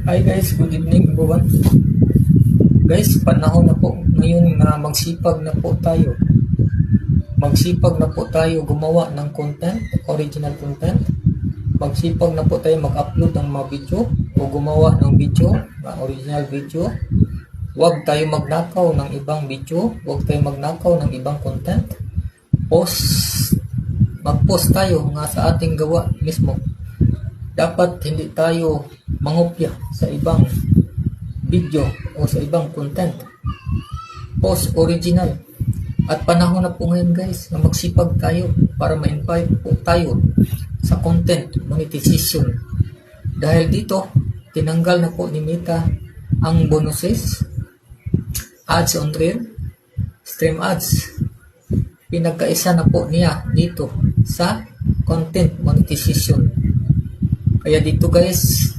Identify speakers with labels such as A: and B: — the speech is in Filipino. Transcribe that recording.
A: Hi guys, good evening everyone. Guys, panahon na po ngayon na magsipag na po tayo. Magsipag na po tayo gumawa ng content, original content. Magsipag na po tayo mag-upload ng mga video o gumawa ng video, original video. Huwag tayo magnakaw ng ibang video, huwag tayo magnakaw ng ibang content. Mag-post tayo nga sa ating gawa mismo. Dapat hindi tayo mangopya sa ibang video o sa ibang content. Post original. At panahon na po ngayon guys na magsipag tayo para ma-invite po tayo sa content monetization. Dahil dito, tinanggal na po ni Meta ang bonuses, ads on reel, stream ads. Pinagkaisa na po niya dito sa content monetization. Kaya dito guys,